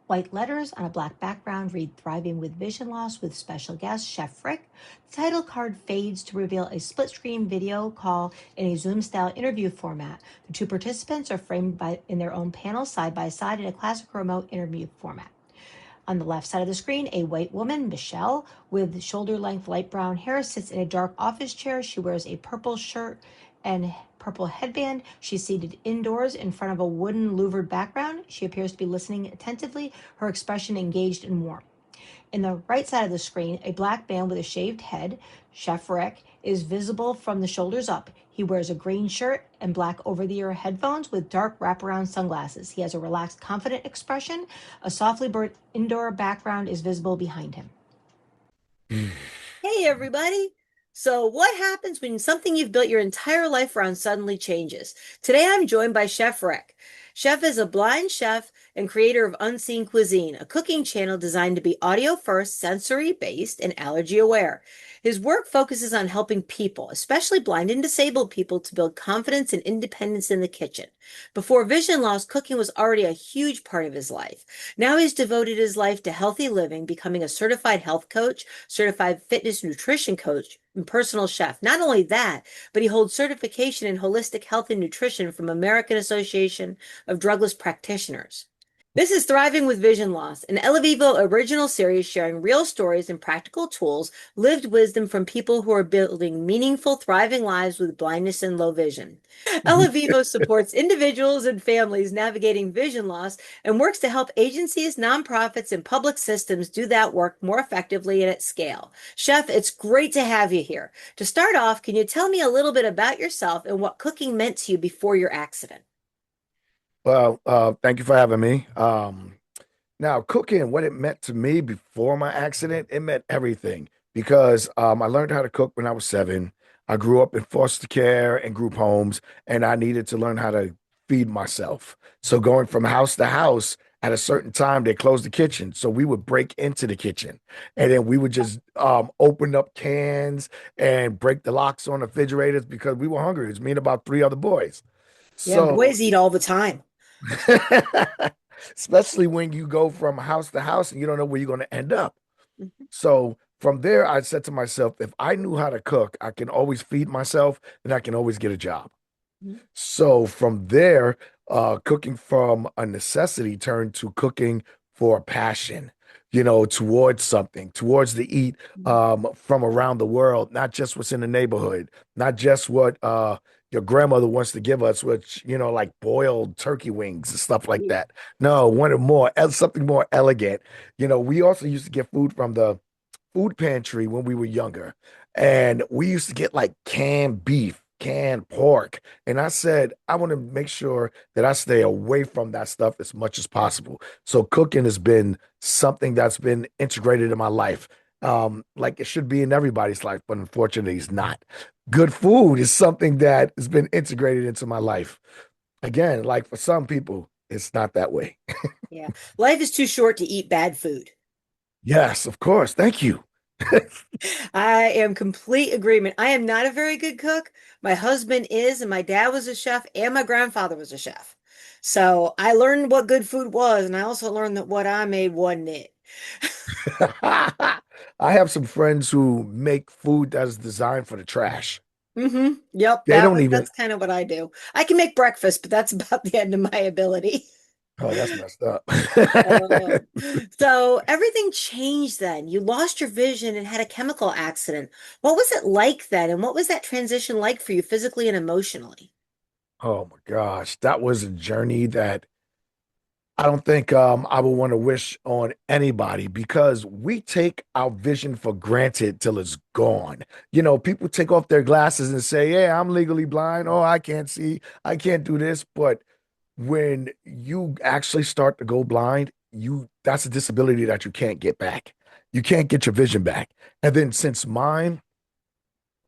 White letters on a black background read Thriving with Vision Loss with special guest Chef Riq. The title card fades to reveal a split screen video call in a Zoom style interview format. The two participants are framed in their own panels side by side in a classic remote interview format. On the left side of the screen, a white woman, Michelle, with shoulder length light brown hair, sits in a dark office chair. She wears a purple shirt and purple headband. She's seated indoors in front of a wooden louvered background. She appears to be listening attentively, her expression engaged and warm. In the right side of the screen, a black man with a shaved head, Chef Riq, is visible from the shoulders up. He wears a green shirt and black over-the-ear headphones with dark wraparound sunglasses. He has a relaxed, confident expression. A softly burnt indoor background is visible behind him. Hey, everybody. So, what happens when something you've built your entire life around suddenly changes? Today, I'm joined by Chef Riq. Chef is a blind chef and creator of Unseen Cuisine, a cooking channel designed to be audio first, sensory based, and allergy aware. His work focuses on helping people, especially blind and disabled people, to build confidence and independence in the kitchen. Before vision loss, cooking was already a huge part of his life. Now he's devoted his life to healthy living, becoming a certified health coach, certified fitness nutrition coach, and personal chef. Not only that, but he holds certification in holistic health and nutrition from American Association of Drugless Practitioners. This is Thriving with Vision Loss, an eleVIVO original series sharing real stories and practical tools, lived wisdom from people who are building meaningful, thriving lives with blindness and low vision. eleVIVO supports individuals and families navigating vision loss and works to help agencies, nonprofits, and public systems do that work more effectively and at scale. Chef, it's great to have you here. To start off, can you tell me a little bit about yourself and what cooking meant to you before your accident? Well, thank you for having me. Now, cooking, what it meant to me before my accident, it meant everything because I learned how to cook when I was 7. I grew up in foster care and group homes, and I needed to learn how to feed myself. So going from house to house, at a certain time, they closed the kitchen. So we would break into the kitchen, and then we would just open up cans and break the locks on the refrigerators because we were hungry. It was me and about 3 other boys. Yeah, So boys eat all the time. especially when you go from house to house and you don't know where you're going to end up. Mhm. So from there, I said to myself, if I knew how to cook, I can always feed myself and I can always get a job. Mhm. So from there, cooking from a necessity turned to cooking for a passion, towards something, towards the eat from around the world, not just what's in the neighborhood, not just what your grandmother wants to give us, which, like boiled turkey wings and stuff like Mhm. that. No, wanted more, something more elegant. We also used to get food from the food pantry when we were younger. And we used to get like canned beef, canned pork. And I said, I want to make sure that I stay away from that stuff as much as possible. So cooking has been something that's been integrated in my life. Like it should be in everybody's life, but unfortunately it's not. Good food is something that has been integrated into my life. Again, like for some people, it's not that way. Yeah. Life is too short to eat bad food. Yes, of course. Thank you. I am complete agreement. I am not a very good cook. My husband is, and my dad was a chef, and my grandfather was a chef. So I learned what good food was, and I also learned that what I made wasn't it. I have some friends who make food that is designed for the trash. Yep, They don't even, that's kind of what I do. I can make breakfast, but that's about the end of my ability. oh, that's messed up. Uh, so everything changed then. You lost your vision and had a chemical accident. What was it like then? And what was that transition like for you physically and emotionally? Oh my gosh, that was a journey that I don't think I would want to wish on anybody because we take our vision for granted till it's gone. People take off their glasses and say, "Yeah, I'm legally blind. Oh, I can't see. I can't do this." But when you actually start to go blind, that's a disability that you can't get back. You can't get your vision back. And then since mine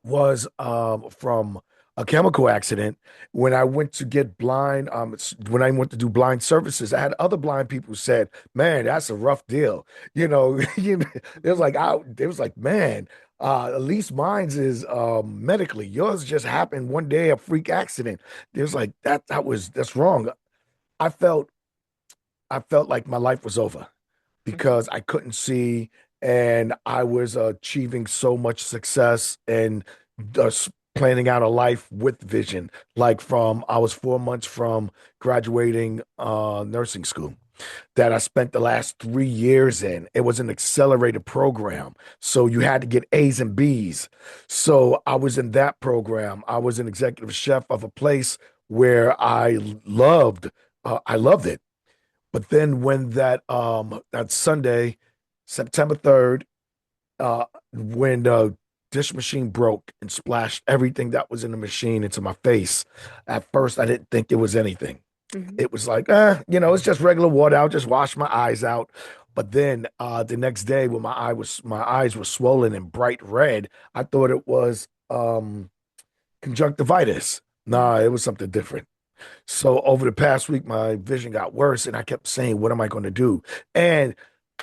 was from a chemical accident, when I went to get blind, when I went to do blind services, I had other blind people said, "Man, that's a rough deal." It was like it was like, "Man, at least mine's is medically. Yours just happened one day, a freak accident." It was like that's wrong. I felt I felt like my life was over Mhm. because I couldn't see and I was achieving so much success and planning out a life with vision. Like from I was 4 months from graduating nursing school that I spent the last 3 years in. It was an accelerated program. So you had to get A's and B's. So I was in that program. I was an executive chef of a place where I loved it. But then when that Sunday, September 3rd, when the dish machine broke and splashed everything that was in the machine into my face, at first I didn't think it was anything. Mhm. It was like, it's just regular water. I'll just wash my eyes out. But then the next day when my eyes were swollen and bright red, I thought it was conjunctivitis. Mhm. Nah, it was something different. So over the past week, my vision got worse, and I kept saying, "What am I going to do?" And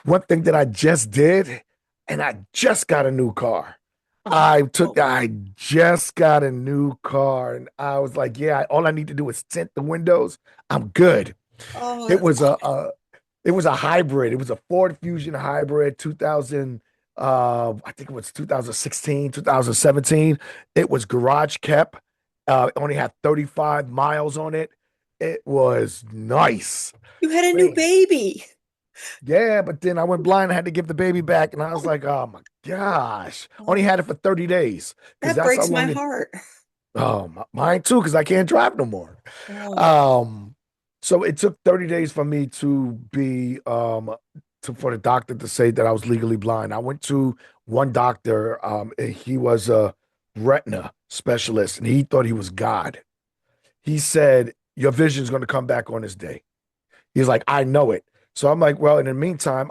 one thing that I just did, and I just got a new car. Oh, oh, I just got a new car, and I was like, "Yeah, all I need to do is tint the windows. I'm good." oh, It that's was it was a hybrid. It was a Ford Fusion hybrid, 2000. I think it was 2016, 2017. It was garage kept. It only had 35 miles on it. It was nice. you had a new Man, baby. yeah, but then I went blind. I had to give the baby back, and I was like, "Oh my gosh!" Only Oh, had it for 30 days because that that's how breaks my long it. heart. Oh, mine too, because I can't drive no more. Oh, Um, so it took 30 days for me to be for the doctor to say that I was legally blind. I went to one doctor, and he was a retina specialist, and he thought he was God. He said, "Your vision is going to come back on this day." He's like, "I know it." So I'm like, "Well, in the meantime,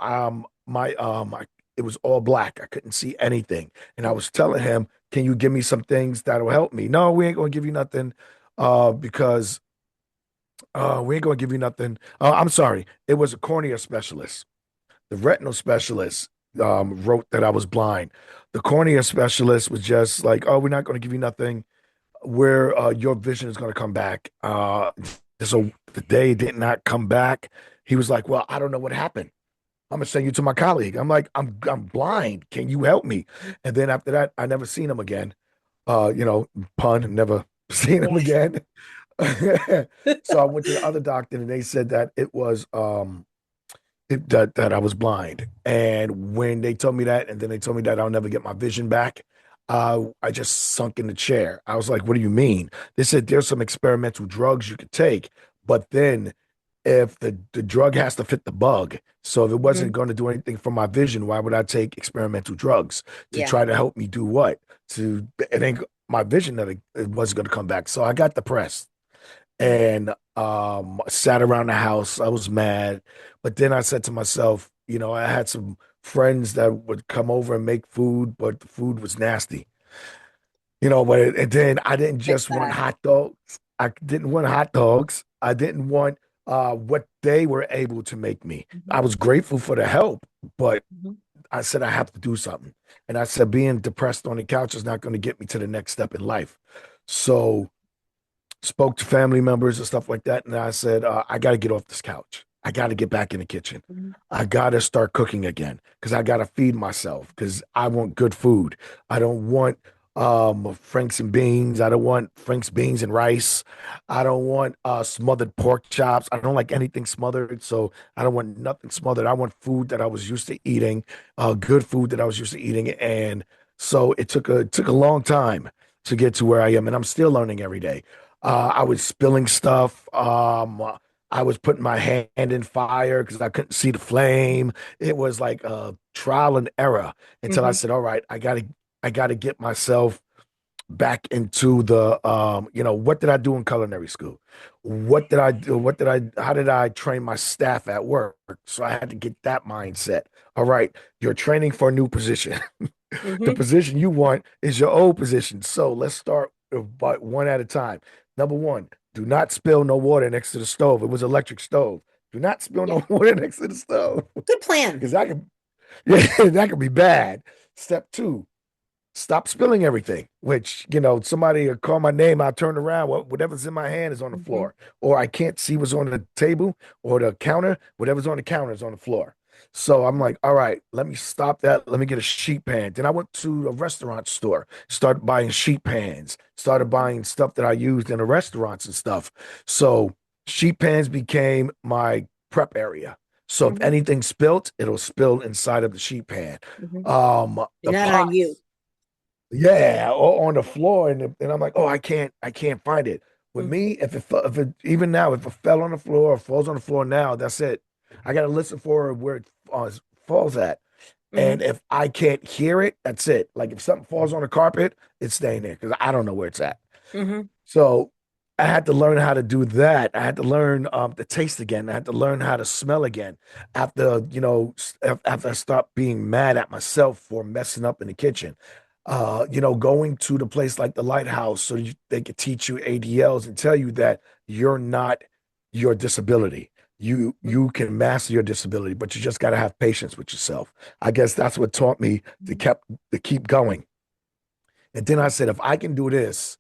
it was all black. I couldn't see anything." And I was telling him, "Can you give me some things that'll help me?" "No, we ain't gonna give you nothing, because we ain't gonna give you nothing." I'm sorry, it was a cornea specialist. The retinal specialist wrote that I was blind. The cornea specialist was just like, "Oh, we're not gonna give you nothing. Where your vision is gonna come back." So the day it did not come back. He was like, "Well, I don't know what happened. I'm gonna send you to my colleague." I'm like, I'm blind. Can you help me?" And then after that, I never seen him again. Pun, never seen him yeah. again. So I went to the other doctor and they said that it was that I was blind. And when they told me that, and then they told me that I'll never get my vision back, I just sunk in the chair. I was like, "What do you mean?" They said there's some experimental drugs you could take, but then if the drug has to fit the bug. So if it wasn't Mhm. going to do anything for my vision, why would I take experimental drugs to Yeah. try to help me do what? To it ain't my vision that it wasn't going to come back. So I got depressed Mhm. and sat around the house. I was mad, but then I said to myself, I had some friends that would come over and make food, but the food was nasty. And then I didn't It's just want bad. hot dogs. I didn't want hot dogs. I didn't want what they were able to make me. Mhm. I was grateful for the help, but Mhm. I said I have to do something. And I said being depressed on the couch is not going to get me to the next step in life. So spoke to family members and stuff like that. And I said, I got to get off this couch. I got to get back in the kitchen. Mhm. I got to start cooking again because I got to feed myself because I want good food. I don't want Frank's and beans. I don't want Frank's beans and rice. I don't want smothered pork chops. I don't like anything smothered. So I don't want nothing smothered. I want food that I was used to eating, good food that I was used to eating. And so it took a long time to get to where I am. And I'm still learning every day. I was spilling stuff. I was putting my hand in fire because I couldn't see the flame. It was like a trial and error until I Mhm. said, "All right, I gotta get myself back into what did I do in culinary school? What did I do? How did I train my staff at work?" So I had to get that mindset. All right, you're training for a new position. The Mhm. position you want is your old position. So let's start but one at a time. Number one, do not spill no water next to the stove. It was electric stove. Do not spill Yeah. no water next to the stove Good plan. because that could, yeah, that could be bad. Step two, stop spilling everything, which, somebody will call my name, I'll turn around, whatever's in my hand is on the Hmm. floor, or I can't see what's on the table or the counter, whatever's on the counter is on the floor. So I'm like, all right, let me stop that. Let me get a sheet pan. Then I went to a restaurant store, started buying sheet pans, started buying stuff that I used in the restaurants and stuff. So sheet pans became my prep area. So if Hmm. anything spilt, it'll spill inside of the sheet pan. Hmm. The Not on you. pots, yeah, or on the floor, and I'm like, oh, I can't find it. With Hmm. me, if it even now, if it fell on the floor or falls on the floor now, that's it. I gotta listen for where it falls at, Hmm. and if I can't hear it, that's it. Like if something falls on the carpet, it's staying there because I don't know where it's at. Hmm. So I had to learn how to do that. I had to learn the taste again. I had to learn how to smell again after, after I stopped being mad at myself for messing up in the kitchen. Going to the place like the Lighthouse so they could teach you ADLs and tell you that you're not your disability. You can master your disability, but you just got to have patience with yourself. I guess that's what taught me to keep going. And then I said, if I can do this,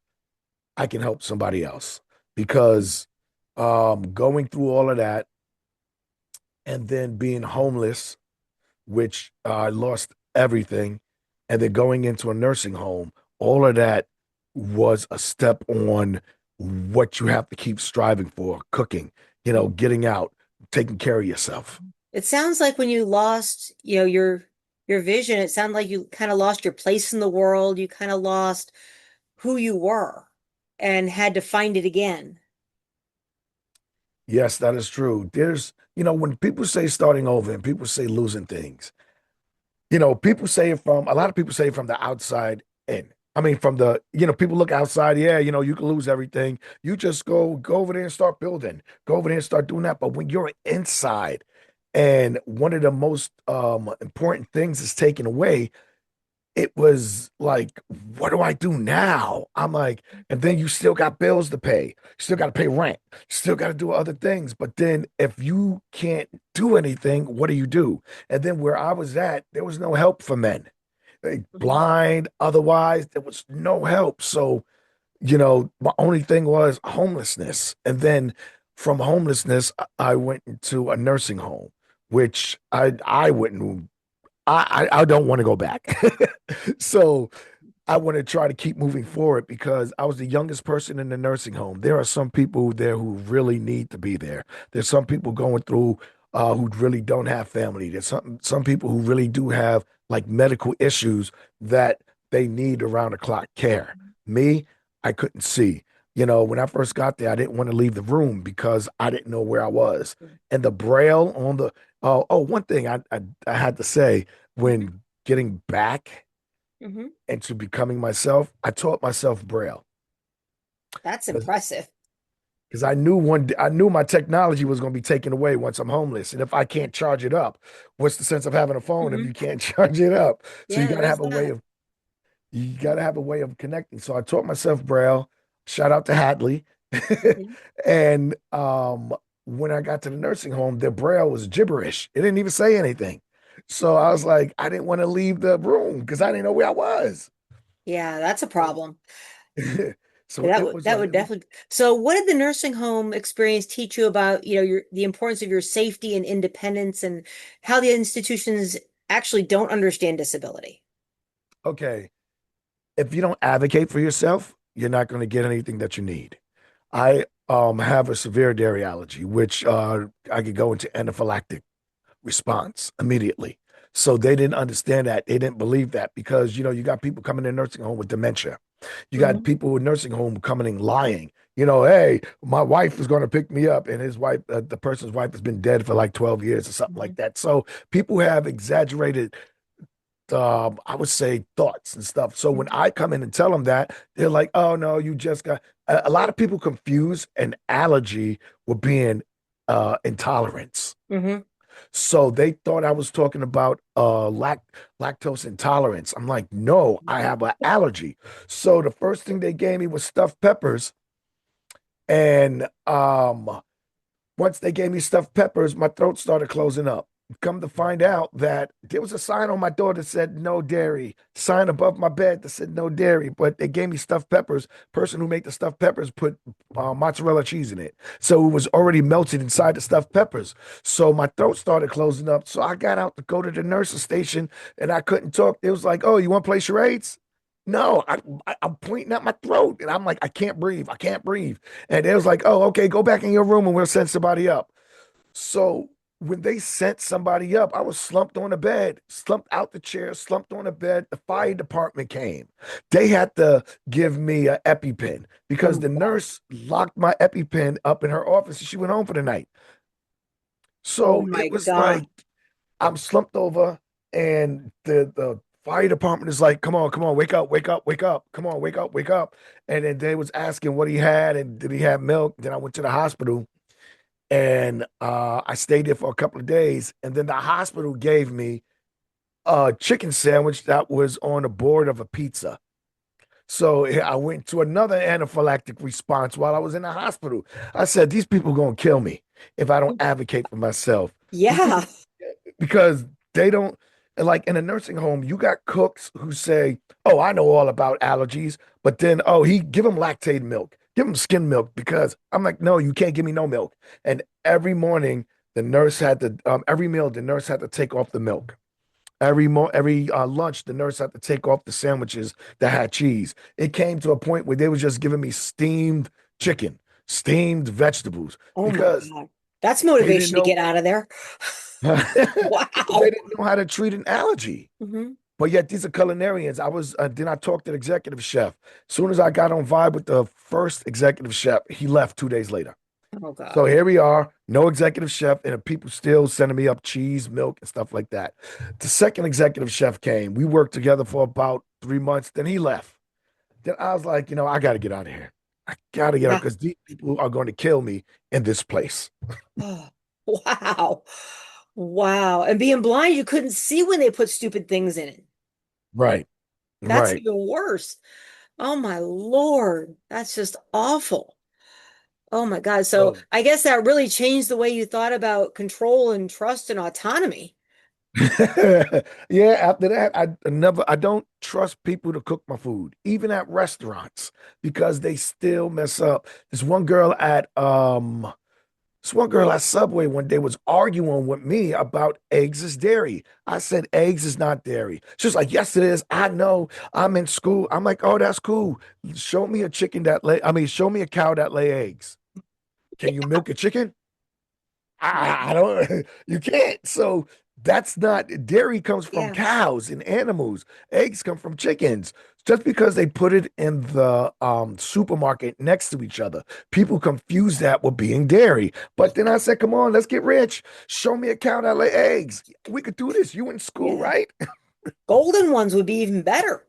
I can help somebody else because going through all of that and then being homeless, which I lost everything, and then going into a nursing home, all of that was a step on what you have to keep striving for, cooking, getting out, taking care of yourself. It sounds like when you lost, your vision, it sounded like you kind of lost your place in the world. You kind of lost who you were and had to find it again. Yes, that is true. When people say starting over and people say losing things, people say it from a lot of people say it from the outside in. I mean, from the, people look outside, yeah, you can lose everything. You just go over there and start building, go over there and start doing that. But when you're inside and one of the most important things is taken away, it was like, what do I do now? I'm like, and then you still got bills to pay, you still got to pay rent, you still got to do other things. But then if you can't do anything, what do you do? And then where I was at, there was no help for men. Mhm. Blind, otherwise, there was no help. So, my only thing was homelessness. And then from homelessness, I went into a nursing home, which I wouldn't I don't want to go back. So I want to try to keep moving forward because I was the youngest person in the nursing home. There are some people there who really need to be there. There's some people going through who really don't have family. There's some people who really do have like medical issues that they need around the clock care. Me, I couldn't see. When I first got there, I didn't want to leave the room because I didn't know where I was. And the braille on the one thing I had to say Mhm. when getting back Mhm. into becoming myself, I taught myself Braille That's because impressive. I knew my technology was going to be taken away once I'm homeless, and if I can't charge it up, what's the sense of having a phone if Hmm. you can't charge it up? So Yeah, there is that. you got to have a way of connecting. So I taught myself Braille. Shout out to Hadley, Mhm. and when I got to the nursing home, their Braille was gibberish. It didn't even say anything. So I was like, I didn't want to leave the room because I didn't know where I was. Yeah, that's a problem. So That it would was that a would definitely. So, what did the nursing home experience teach you about, your the importance of your safety and independence and how the institutions actually don't understand disability? okay. If you don't advocate for yourself, you're not going to get anything that you need. I have a severe dairy allergy, which I could go into anaphylactic response immediately. So they didn't understand that. They didn't believe that because you got people coming in nursing home with dementia. You got Hmm. people in nursing home coming in lying. Hey, my wife is going to pick me up, and his wife, the person's wife, has been dead for like 12 years or something Hmm. like that. So people have exaggerated I would say thoughts and stuff. So when I come in and tell them that, they're like, "Oh no, you just got." A lot of people confuse an allergy with being intolerance. Hmm. So they thought I was talking about lactose intolerance. I'm like, no, I have an allergy. So the first thing they gave me was stuffed peppers, and once they gave me stuffed peppers, my throat started closing up. come to find out that there was a sign on my door that said no dairy, sign above my bed that said no dairy, but they gave me stuffed peppers. Person who made the stuffed peppers put mozzarella cheese in it. So it was already melted inside the stuffed peppers. So my throat started closing up. So I got out to go to the nurse's station and I couldn't talk. It was like, oh, you want to play charades? No, I'm pointing at my throat and I'm like, I can't breathe. I can't breathe. And it was like, oh, okay, go back in your room and we'll send somebody up. So when they sent somebody up, I was slumped on the bed, slumped out the chair, slumped on the bed. The fire department came. They had to give me an EpiPen because Oh the God. nurse locked my EpiPen up in her office and she went home for the night. Oh So my it was God. like I'm slumped over, and the fire department is like, come on, wake up, wake up, wake up. Come on, wake up, wake up. And then they was asking what he had and did he have milk? Then I went to the hospital and I stayed there for a couple of days. And then the hospital gave me a chicken sandwich that was on the board of a pizza. So I went to another anaphylactic response while I was in the hospital. I said, these people gonna kill me if I don't advocate for myself. These people, Yeah. because they don't, like in a nursing home, you got cooks who say, oh, I know all about allergies, but then, oh, he give him lactated milk, give him skim milk, because I'm like, no, you can't give me no milk. And every morning, the nurse had to, every meal, the nurse had to take off the milk. Every lunch, the nurse had to take off the sandwiches that had cheese. It came to a point where they was just giving me steamed chicken, steamed vegetables, Oh my because God. That's they didn't motivation to know get out of there. they Wow. didn't know how to treat an allergy. Hmm. But yet these are culinarians. I was then I talked to the executive chef. As soon as I got on vibe with the first executive chef, he left 2 days later. Oh So God. here we are, no executive chef, and the people still sending me up cheese, milk, and stuff like that. The second executive chef came. We worked together for about 3 months. Then he left. Then I was like, I got to get out of here. I got to get out Yeah. because these people are going to kill me in this place. Oh, wow. Wow. And being blind, you couldn't see when they put stupid things in it. Right, That's right. even worse. Oh my Lord. That's just awful. Oh my God. So So I guess that really changed the way you thought about control and trust and autonomy. yeah, after that, I don't trust people to cook my food, even at restaurants, because they still mess up. This one girl at Subway one day was arguing with me about eggs is dairy. I said eggs is not dairy. She was like, yes, it is. I know. I'm in school. I'm like, oh, that's cool. Show me a chicken that lay, I mean, show me a cow that lay eggs. Can you milk a chicken? I don't, you can't. So that's not, dairy comes from Yeah. cows and animals. Eggs come from chickens. Just because they put it in the supermarket next to each other, people confuse that with being dairy. But then I said, come on, let's get rich. Show me a cow that lay eggs. We could do this. You in school, Yeah. right? Golden ones would be even better.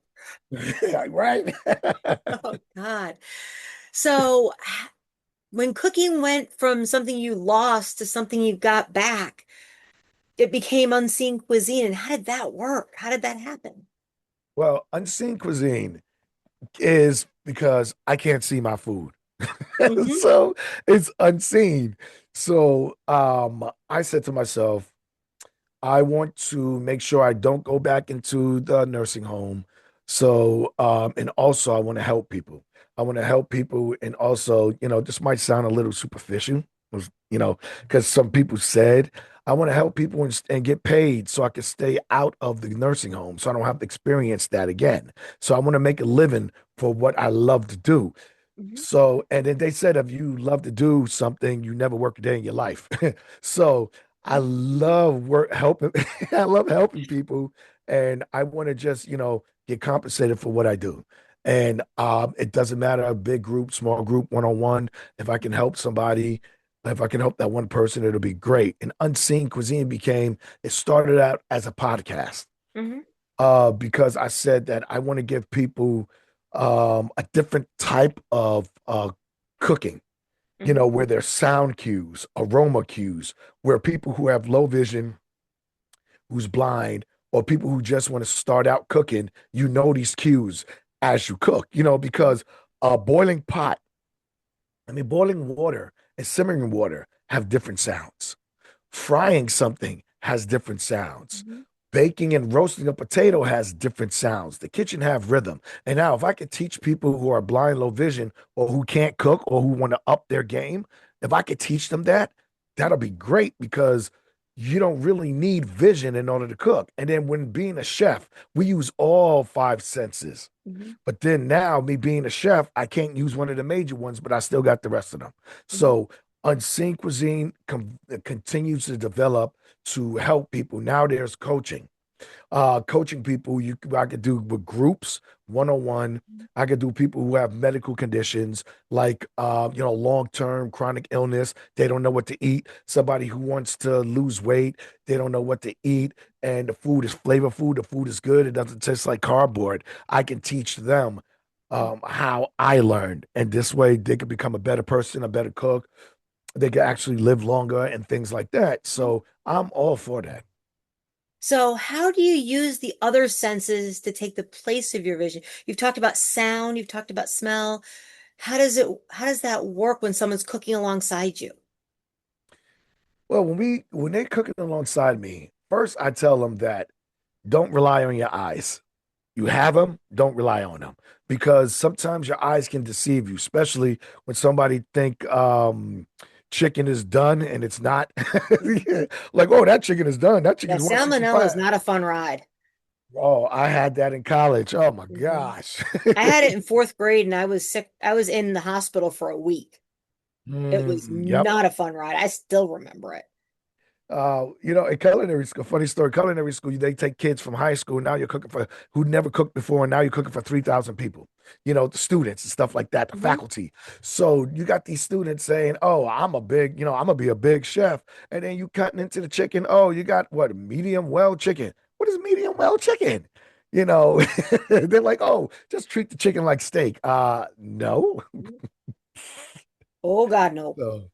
Right? Oh God. So when cooking went from something you lost to something you got back, it became unseen cuisine. And how did that work? How did that happen? Well, unseen cuisine is because I can't see my food. Hmm. So it's unseen. So I said to myself, I want to make sure I don't go back into the nursing home. So and also I want to help people. I want to help people, and also, this might sound a little superficial, because some people said I want to help people and get paid so I can stay out of the nursing home so I don't have to experience that again. So I want to make a living for what I love to do. Hmm. So, and then they said, if you love to do something, you never work a day in your life. So I love work helping. I love helping people, and I want to just, get compensated for what I do. And it doesn't matter a big group, small group, one-on-one. If I can help somebody, if I can help that one person, it'll be great. And Unseen Cuisine it started out as a podcast Hmm. because I said that I want to give people a different type of cooking, Hmm. where there's sound cues, aroma cues, where people who have low vision, who's blind, or people who just want to start out cooking, these cues as you cook, because a boiling pot, boiling water and simmering water have different sounds. Frying something has different sounds. Mhm. Baking and roasting a potato has different sounds. The kitchen have rhythm. And now if I could teach people who are blind, low vision, or who can't cook or who want to up their game, if I could teach them that, that'll be great because you don't really need vision in order to cook. And then when being a chef, we use all five senses. Mhm. But then now, me being a chef, I can't use one of the major ones, but I still got the rest of them. Mhm. So Unseen Cuisine continues to develop to help people. Now there's coaching. Coaching people, I could do with groups, one-on-one. I could do people who have medical conditions like long-term chronic illness. They don't know what to eat. Somebody who wants to lose weight, they don't know what to eat, and the food is flavor food. The food is good. It doesn't taste like cardboard. I can teach them how I learned, and this way they can become a better person, a better cook. They can actually live longer and things like that. So I'm all for that. So, how do you use the other senses to take the place of your vision? You've talked about sound, you've talked about smell. How does that work when someone's cooking alongside you? Well, when they're cooking alongside me, first I tell them that don't rely on your eyes. You have them, don't rely on them because sometimes your eyes can deceive you, especially when somebody think chicken is done and it's not. Like, oh, that chicken is done. That Yeah, chicken's salmonella is 165. not a fun ride. Oh, I had that in college. Oh my Mhm. gosh. I had it in fourth grade and I was sick. I was in the hospital for a week. It was Yep. not a fun ride. I still remember it. In culinary school, funny story, culinary school, they take kids from high school. Now you're cooking for who never cooked before, and now you're cooking for 3,000 people, the students and stuff like that, the Mhm. faculty. So you got these students saying, oh, I'm gonna be a big chef. And then you cutting into the chicken. Oh, you got what, medium well chicken. What is medium well chicken? You know, they're like, oh, just treat the chicken like steak. No. Oh God, no. So,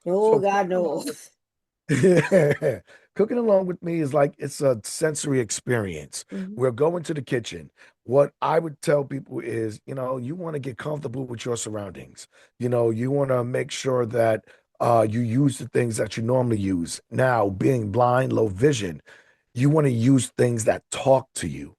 Oh so God, cooking no. along with Yeah. Cooking along with me is like it's a sensory experience. Mhm. We're going to the kitchen. What I would tell people is, you want to get comfortable with your surroundings. You want to make sure that you use the things that you normally use. Now, being blind, low vision, you want to use things that talk to you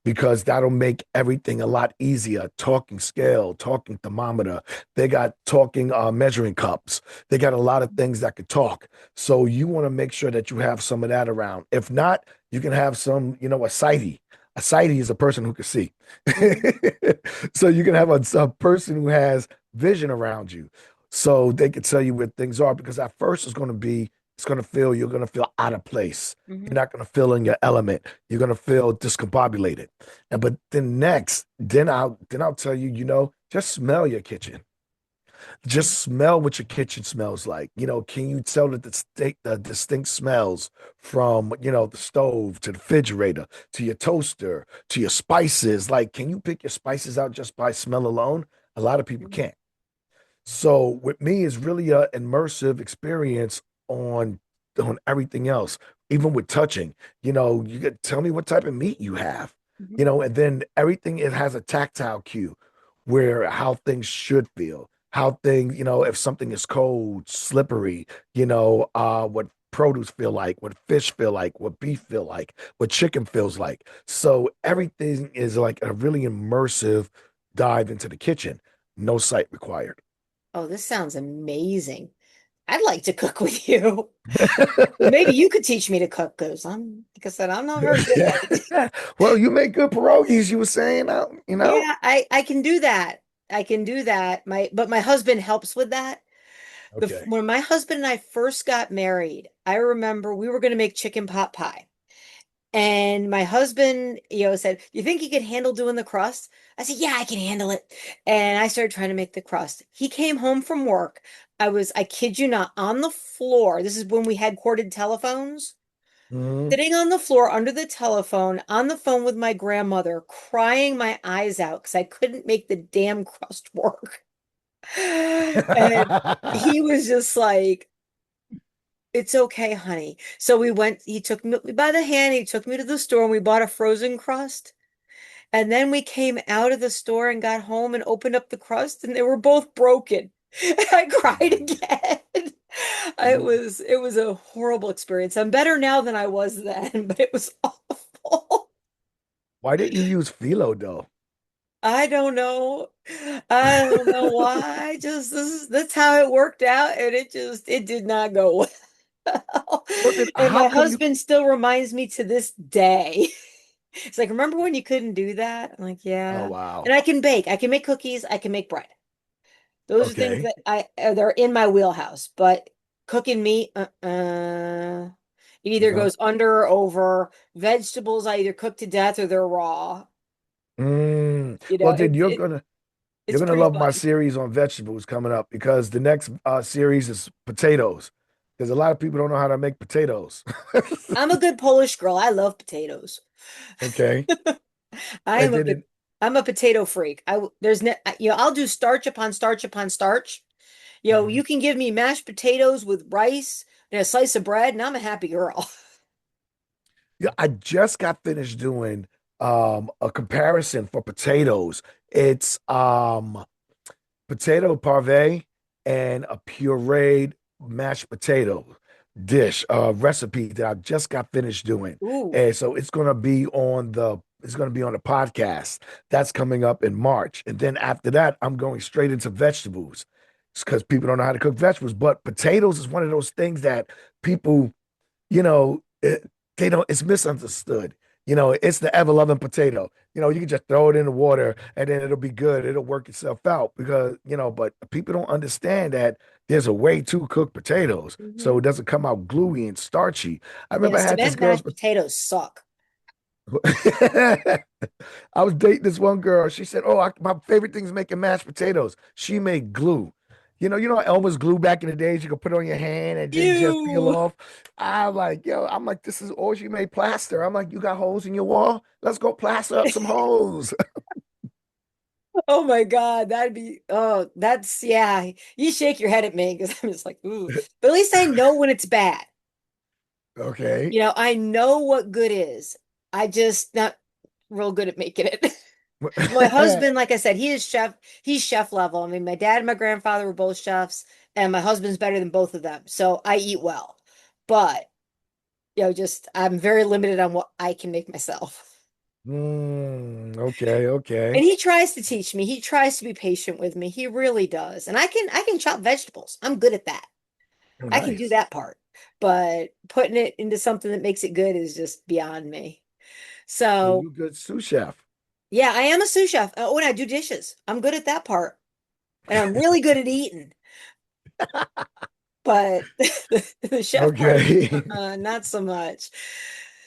because that'll make everything a lot easier. Talking scale, talking thermometer. They got talking measuring cups. They got a lot of things that could talk. So you want to make sure that you have some of that around. If not, you can have some, a sighty. A sighty is a person who can see. Mhm. So you can have a person who has vision around you. So they can tell you where things are because at first you're going to feel out of place. You're Mhm. not going to feel in your element. You're gonna feel discombobulated. But then next, then I'll tell you, just smell your kitchen. Just smell what your kitchen smells like. Can you tell the distinct smells from, the stove to the refrigerator to your toaster to your spices? Like, can you pick your spices out just by smell alone? A lot of people Mhm. can't. So with me, it's really a immersive experience on on everything else, even with touching. You could tell me what type of meat you have, Mhm. and then everything it has a tactile cue where how things should feel, how things, if something is cold, slippery, what produce feel like, what fish feel like, what beef feel like, what chicken feels like. So everything is like a really immersive dive into the kitchen. No sight required. Oh, this sounds amazing. I'd like to cook with you. Maybe you could teach me to cook because like I said, I'm not very good at it. Well, you make good pierogies, you were saying, Yeah, I can do that. I can do that. My husband helps with that. Okay. When my husband and I first got married, I remember we were going to make chicken pot pie. And my husband, said, "You think you can handle doing the crust?" I said, "Yeah, I can handle it." And I started trying to make the crust. He came home from work. I kid you not, on the floor. This is when we had corded telephones. Mhm. Sitting on the floor under the telephone, on the phone with my grandmother, crying my eyes out because I couldn't make the damn crust work. And he was just like, "It's okay, honey." So he took me by the hand, he took me to the store and we bought a frozen crust. And then we came out of the store and got home and opened up the crust and they were both broken. I cried again. It was a horrible experience. I'm better now than I was then, but it was awful. Why didn't you use phyllo though? I don't know. I don't know why. Just that's how it worked out, and it did not go well. Well, then And how my come you? husband still reminds me to this day. It's like, remember when you couldn't do that? I'm like, Oh yeah. And wow. I can bake. I can make cookies. I can make bread. Those are things Okay. that they're in my wheelhouse. But cooking meat, it either No. goes under or over. Vegetables, I either cook to death or they're raw. You know, Well, then you're it's gonna pretty love my fun. series on vegetables coming up because the next series is potatoes. Because a lot of people don't know how to make potatoes. I'm a good Polish girl. I love potatoes. Okay. I And am a then pot- I'm a potato freak. There's no, I'll do starch upon starch upon starch. Mhm. You can give me mashed potatoes with rice and a slice of bread, and I'm a happy girl. Yeah, I just got finished doing a comparison for potatoes. It's potato parve and a pureed mashed potato dish recipe that I just got finished doing. Ooh. And so it's gonna be on the podcast. That's coming up in March. And then after that, I'm going straight into vegetables. It's because people don't know how to cook vegetables. But potatoes is one of those things that people you know, they don't, it's misunderstood. It's the ever loving potato. You can just throw it in the water and then it'll be good. It'll work itself out but people don't understand that there's a way to cook potatoes so Hmm. it doesn't come out gluey and starchy. I Yeah, remember I had this cement girl's, mashed potatoes suck. I was dating this one girl. She said, "Oh, my favorite thing is making mashed potatoes." She made glue. Elmer's glue back in the days. You could put it on your hand and then just peel Ew. off. I'm like, this is all she made plaster. I'm like, you got holes in your wall? Let's go plaster up some holes. Oh my God, that's yeah. You shake your head at me because I'm just like, ooh. But at least I know when it's bad. Okay. I know what good is. I just not real good at making it. My husband, like I said, he's chef level. I mean, my dad and my grandfather were both chefs, and my husband's better than both of them. So I eat well. But, just I'm very limited on what I can make myself. Okay, And okay. he tries to teach me. He tries to be patient with me. He really does. And I can chop vegetables. I'm good at that. Oh, I can do nice. that part. But putting it into something that makes it good is just beyond me. So So, you good sous chef. yeah, I am a sous chef. Oh, and I do dishes. I'm good at that part. And I'm really good at eating. But the chef part, Okay. not so much.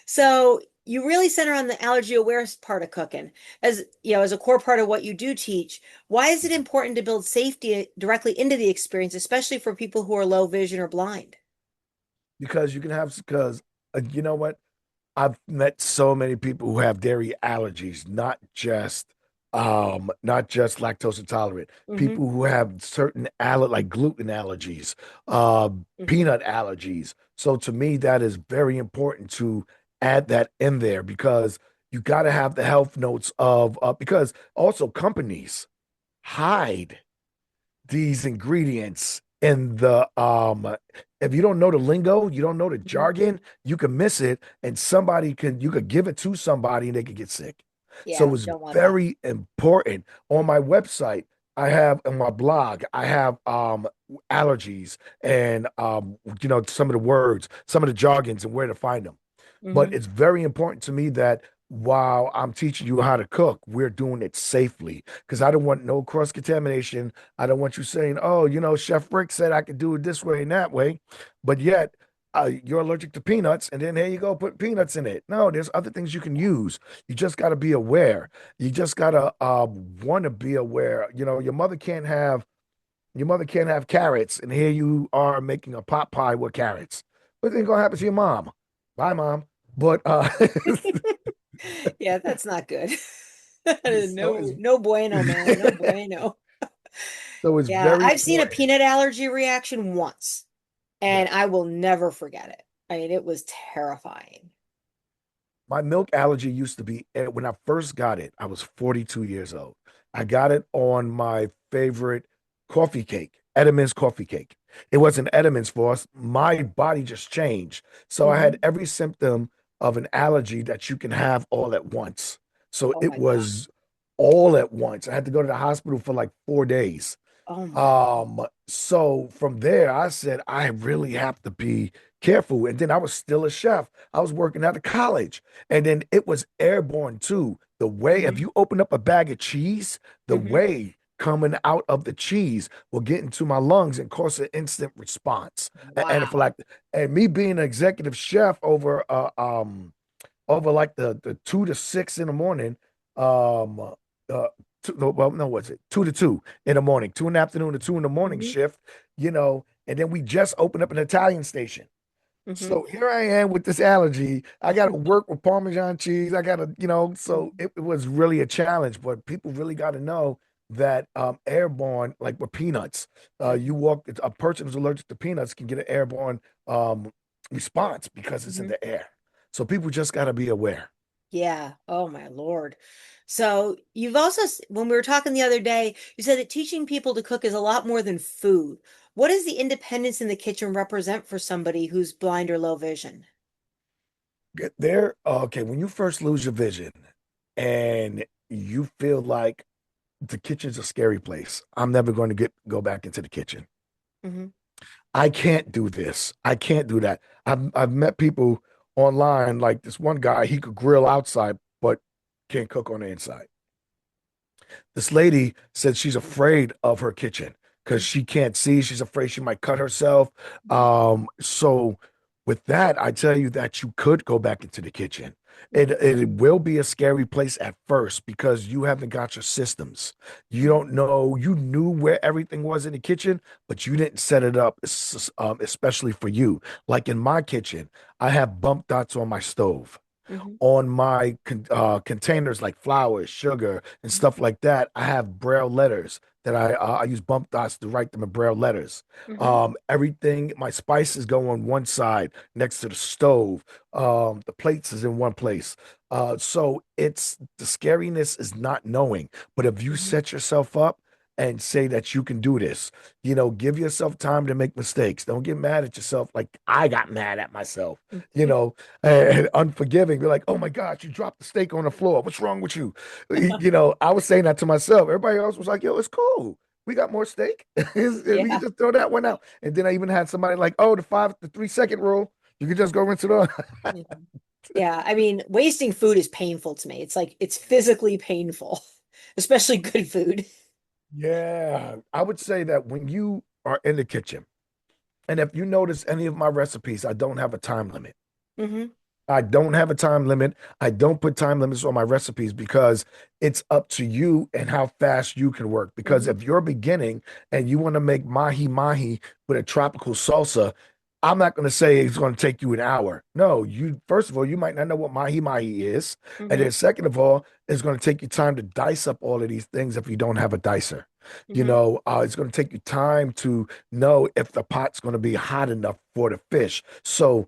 So you really center on the allergy aware part of cooking as a core part of what you do teach. Why is it important to build safety directly into the experience, especially for people who are low vision or blind? Because you know what? I've met so many people who have dairy allergies, not just lactose intolerant. Hmm. People who have certain like gluten allergies, Hmm. peanut allergies. So to me, that is very important to add that in there because you got to have the health notes of because also companies hide these ingredients in the if you don't know the lingo, you don't know the Hmm. jargon, you can miss it and you could give it to somebody and they could get sick. Yeah, So it's don't want that. very important. On my website, I have on my blog, I have allergies and some of the words, some of the jargons and where to find them. But Hmm. it's very important to me that while I'm teaching you how to cook, we're doing it safely because I don't want no cross contamination. I don't want you saying, oh, Chef Rick said I could do it this way and that way, but yet you're allergic to peanuts, and then here you go, put peanuts in it. No, there's other things you can use. You just got to be aware. You just got to want to be aware. Your mother can't have carrots, and here you are making a pot pie with carrots. What's gonna happen to your mom? Bye, mom. But Yeah, that's not good. so it's No, no bueno, man. No bueno. so it's Yeah, very I've seen a important. peanut allergy reaction once, and Yes. I will never forget it. I mean, it was terrifying. My milk allergy used to be when I first got it, I was 42 years old. I got it on my favorite coffee cake Edam's coffee cake. It wasn't Edam's for us. My body just changed. So I had Hmm. every symptom of an allergy that you can have all at once. So Oh it my God. was all at once. I had to go to the hospital for like 4 days. Oh my. So from there, I said, I really have to be careful. And then I was still a chef. I was working out of college. And then it was airborne too. The way, if Hmm. you open up a bag of cheese, the Hmm. way coming out of the cheese will get into my lungs and cause an instant response. And if Wow. like, and me being an executive chef over like the 2 to 6 in the morning. Um, no, well, no, was it 2 to 2 in the morning, 2 in the afternoon to 2 in the morning Hmm. shift, and then we just opened up an Italian station. Hmm. So here I am with this allergy. I got to work with Parmesan cheese. I got to, so it was really a challenge, but people really got to know that airborne, like with peanuts, you walk, a person who's allergic to peanuts can get an airborne um, response because it's in Hmm. the air. So people just got to be aware. Yeah. Oh my Lord. So you've also, when we were talking the other day, you said that teaching people to cook is a lot more than food. What does the independence in the kitchen represent for somebody who's blind or low vision? There, okay, when you first lose your vision and you feel like the kitchen's a scary place, I'm never going to go back into the kitchen. Hmm. I can't do this. I can't do that. I've met people online, like this one guy, he could grill outside, but can't cook on the inside. This lady said she's afraid of her kitchen because she can't see. She's afraid she might cut herself. So with that, I tell you that you could go back into the kitchen. It will be a scary place at first because you haven't got your systems. You Hmm. don't know. You knew where everything was in the kitchen, but you didn't set it up, especially for you. Like in my kitchen, I have bump dots on my stove Hmm. on my containers like flour, sugar, and stuff like that. I have braille letters that I use bump dots to write them in braille letters. Hmm. Everything, my spices go on one side next to the stove. The plates is in one place. So it's the scariness is not knowing. But if you Hmm. set yourself up and say that you can do this, give yourself time to make mistakes. Don't get mad at yourself like I got mad at myself. You know, and unforgiving. Be like, oh my gosh, you dropped the steak on the floor. What's wrong with you? I was saying that to myself. Everybody else was like, yo, it's cool. We got more steak. We can Yeah. just throw that one out. And then I even had somebody like, oh, the 3 second rule. You can just go rinse it on. Mhm. Yeah. I mean, wasting food is painful to me. It's like it's physically painful, especially good food. Yeah. I would say that when you are in the kitchen, and if you notice any of my recipes, I don't have a time limit. Hmm. I don't have a time limit. I don't put time limits on my recipes because it's up to you and how fast you can work. Because Hmm. if you're beginning and you want to make mahi mahi with a tropical salsa, I'm not going to say it's going to take you an hour. No, you first of all, you might not know what mahi mahi is. And Hmm. then second of all, it's going to take you time to dice up all of these things if you don't have a dicer. Hmm. It's going to take you time to know if the pot's going to be hot enough for the fish. So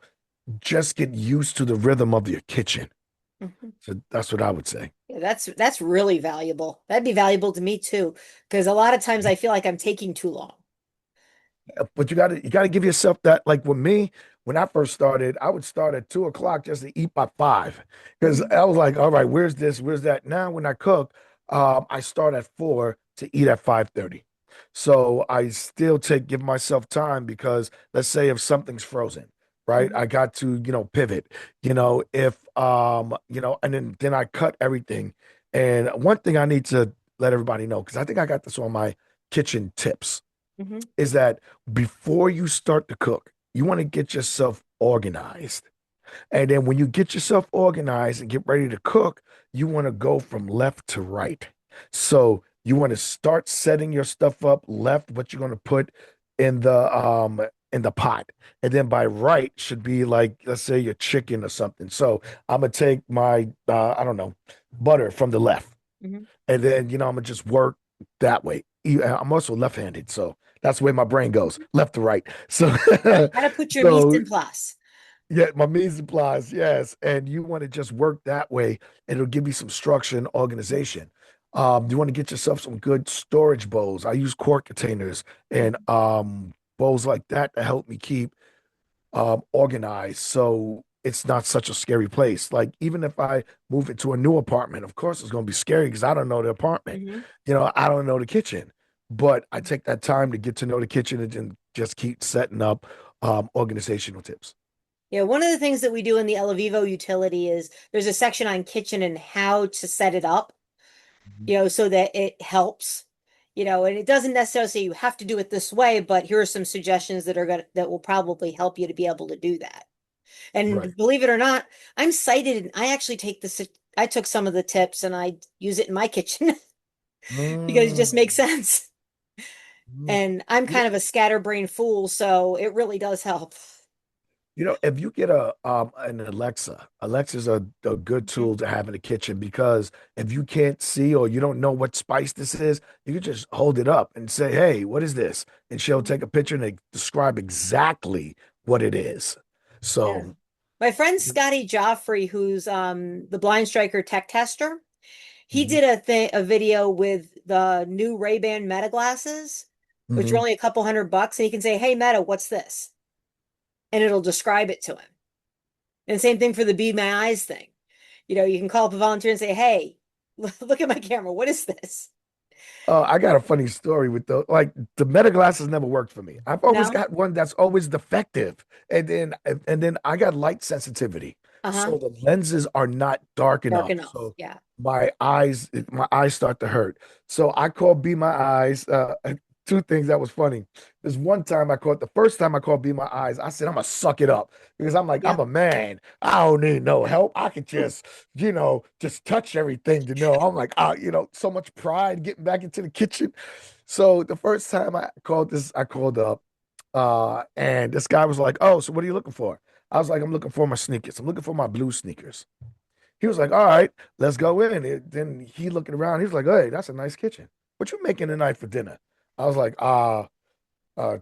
just get used to the rhythm of your kitchen. Hmm. So that's what I would say. Yeah, that's really valuable. That'd be valuable to me too, because a lot of times I feel like I'm taking too long. But you gotta give yourself that. Like with me, when I first started, I would start at 2 o'clock just to eat by 5. Because Hmm. I was like, all right, where's this? Where's that? Now when I cook, I start at 4 to eat at 5:30. So I still give myself time because let's say if something's frozen, right? Hmm. I got to, pivot, if and then I cut everything. And one thing I need to let everybody know, because I think I got this on my kitchen tips Hmm. is that before you start to cook, you want to get yourself organized. And then when you get yourself organized and get ready to cook, you want to go from left to right. So you want to start setting your stuff up left, what you're going to put in the pot. And then by right should be like, let's say your chicken or something. So I'm gonna take my I don't know, butter from the left. Hmm. And then, I'm gonna just work that way. I'm also left-handed, so that's the way my brain goes, left to right. So, How to put your mise so en place. yeah, my mise en place, yes. And you want to just work that way, and it'll give you some structure and organization. You want to get yourself some good storage bowls. I use quart containers and Mhm. bowls like that to help me keep organized so it's not such a scary place. Like even if I move into a new apartment, of course it's going to be scary because I don't know the apartment. Mhm. I don't know the kitchen. But I take that time to get to know the kitchen and then just keep setting up organizational tips. Yeah, one of the things that we do in the eleVIVO utility is there's a section on kitchen and how to set it up, Mhm. so that it helps, and it doesn't necessarily say you have to do it this way, but here are some suggestions that will probably help you to be able to do that. Right. And believe it or not, I'm sighted and I actually I took some of the tips and I use it in my kitchen because it just makes Mm. sense. Mm. And I'm You know, kind of a scatterbrain fool, so it really does help. if you get a an Alexa's a good Mhm. tool to have in the kitchen because if you can't see or you don't know what spice this is, you can just hold it up and say, "Hey, what is this?" And she'll take a picture and describe exactly what it is. Yeah. So, My friend Scotty Joffrey, who's the Blind Striker tech tester, he mhm, did a video with the new Ray-Ban Meta glasses, which are mhm. only a couple $100, and he can say, "Hey Meta, what's this?" And it'll describe it to him. And same thing for the Be My Eyes thing. You can call up a volunteer and say, "Hey, look at my camera. What is this?" I got a funny story with the meta glasses never worked for me. I've always No? got one that's always defective, and then I got light sensitivity, Uh-huh. so the lenses are not dark Dark enough. enough. So Yeah. my eyes start to hurt. So I called Be My Eyes. Two things that was funny. There's one time the first time I called Be My Eyes, I said I'm gonna suck it up because I'm like I'm Yep. a man. I don't need no help. I could just touch everything to know. I'm like, so much pride getting back into the kitchen. So the first time I called up, and this guy was like, "Oh, so what are you looking for?" I was like, "I'm looking for my sneakers. I'm looking for my blue sneakers." He was like, "All right, let's go in." Then he looking around. He was like, "Hey, that's a nice kitchen. What you making tonight for dinner?" I was like,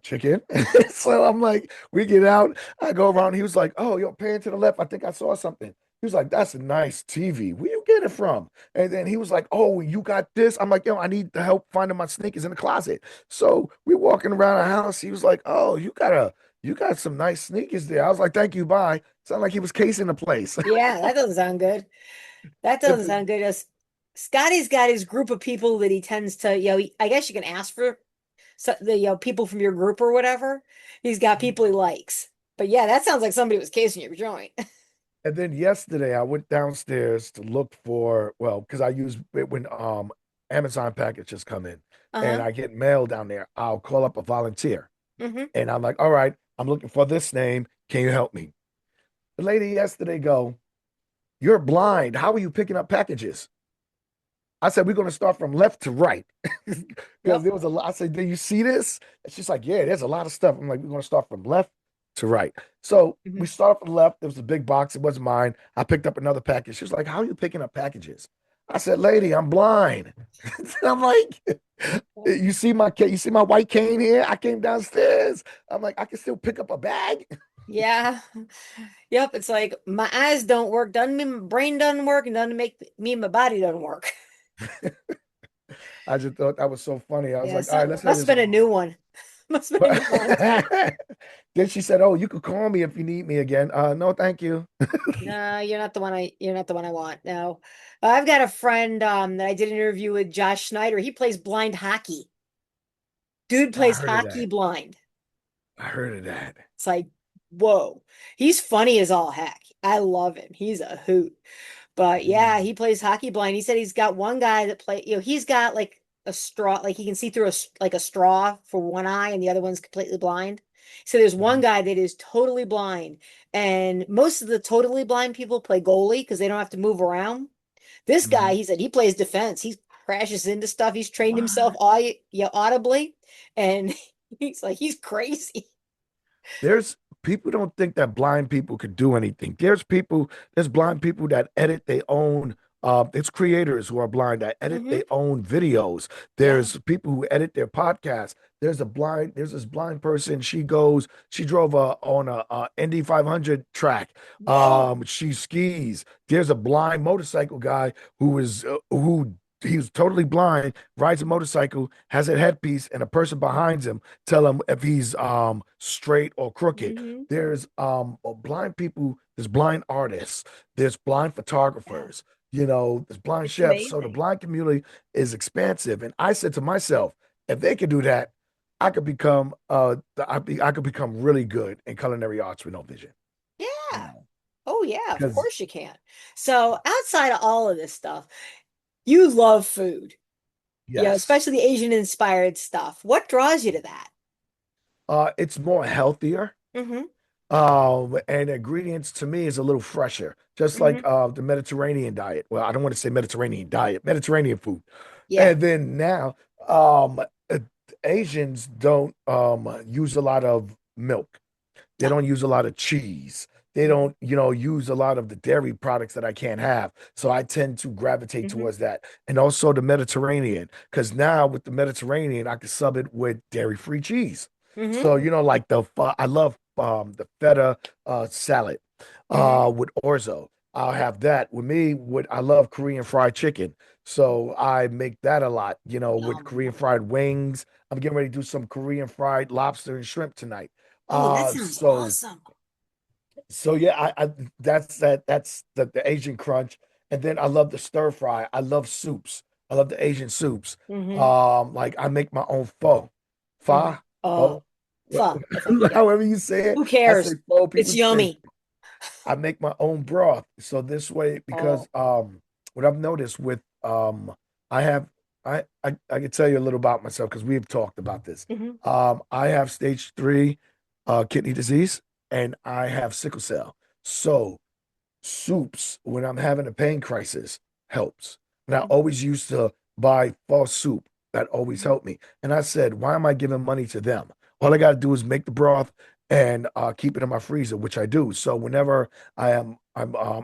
chicken. So I'm like, we get out. I go around. He was like, "Oh, yo, pan to the left. I think I saw something." He was like, "That's a nice TV. Where you get it from?" And then he was like, "Oh, you got this?" I'm like, "Yo, I need the help finding my sneakers in the closet." So we walking around the house. He was like, "Oh, you got some nice sneakers there." I was like, "Thank you, bye." Sound like he was casing the place. Yeah, that doesn't sound good. That If doesn't sound good. Scotty's got his group of people that he tends to, I guess you can ask for the people from your group or whatever. He's got people he likes. But yeah, that sounds like somebody was casing your joint. And then yesterday I went downstairs to look for, well, because I use it when Amazon packages come in and Uh-huh. I get mail down there. I'll call up a volunteer Hmm. and I'm like, "All right, I'm looking for this name. Can you help me?" The lady yesterday go, "You're blind. How are you picking up packages?" I said, "We're going to start from left to right." Because Yep. there was a lot. I said, "Do you see this?" And she's like, "Yeah, there's a lot of stuff." I'm like, "We're going to start from left to right." So we Hmm. started from the left. There was a big box. It wasn't mine. I picked up another package. She was like, "How are you picking up packages?" I said, "Lady, I'm blind." I'm like, You see my white cane here? I came downstairs. I'm like, I can still pick up a bag." Yeah. Yep. It's like my eyes don't work, doesn't mean my brain doesn't work, and doesn't make me my body doesn't work. I just thought that was so funny. I was Yeah, like, "All right, so let's head must this have been a new home." one. Must have been a But new volunteer. then she said, "Oh, you could call me if you need me again." No, thank you. No, you're not the one I want. No. I've got a friend that I did an interview with, Josh Schneider. He plays blind hockey. Dude I plays heard of hockey that. blind. I heard of that. It's like, whoa. He's funny as all heck. I love him. He's a hoot. But yeah, Mm, he plays hockey blind. He said he's got one guy that he's got like a straw, like he can see through like a straw for one eye and the other one's completely blind. So there's one mhm, guy that is totally blind. And most of the totally blind people play goalie because they don't have to move around. This guy, mhm. he said he plays defense. He crashes into stuff. He's trained himself What? audibly. And he's crazy. There's people don't think that blind people could do anything. There's blind people that edit their own. It's creators who are blind that edit Hmm. their own videos. Yeah. There's people who edit their podcasts. There's this blind person. She drove on a Indy 500 track. Whoa. She skis. There's a blind motorcycle guy who he's totally blind, rides a motorcycle, has a headpiece, and a person behind him tell him if he's straight or crooked. Hmm. There's blind people, there's blind artists, there's blind Yeah, photographers, there's blind it's chefs. So the amazing. blind community is expansive. And I said to myself, if they could do that, I could become I could become really good in culinary arts with no vision. You Yeah. know, Oh, yeah, of because course you can. So outside of all of this stuff, you love food, yes. especially the Asian inspired stuff. What draws you to that? It's more healthier. Hmm. And ingredients to me is a little fresher, just like Hmm. the Mediterranean diet. Well, I don't want to say Mediterranean diet, Mediterranean food. Yeah. And then now, uh, Asians don't use a lot of milk. They No. don't use a lot of cheese. They Hmm. don't, use a lot of the dairy products that I can't have. So I tend to gravitate Hmm. towards that. And also the Mediterranean, because now with the Mediterranean, I can sub it with dairy-free cheese. Hmm. So, like I love the feta salad Hmm. with orzo. I'll have that. With me, I love Korean fried chicken. So I make that a lot, with Yum. Korean fried wings. I'm getting ready to do some Korean fried lobster and shrimp tonight. Oh, that Uh, sounds so awesome. so yeah, I that's the Asian crunch. And then I love the stir fry. I love soups. I love the Asian soups. Hmm. Like I make my own pho. Hmm. Pho, Oh, pho, pho. I think, yeah. however you say it. Who I say cares? pho, It's people say yummy. I make my own broth. So this way, because Oh. what I've noticed with I have I can tell you a little about myself because we've talked about this. Hmm. I have stage 3 kidney disease and I have sickle cell. So soups when I'm having a pain crisis helps. And I always used to buy false soup. That always helped me. And I said, why am I giving money to them? All I got to do is make the broth and keep it in my freezer, which I do. So whenever I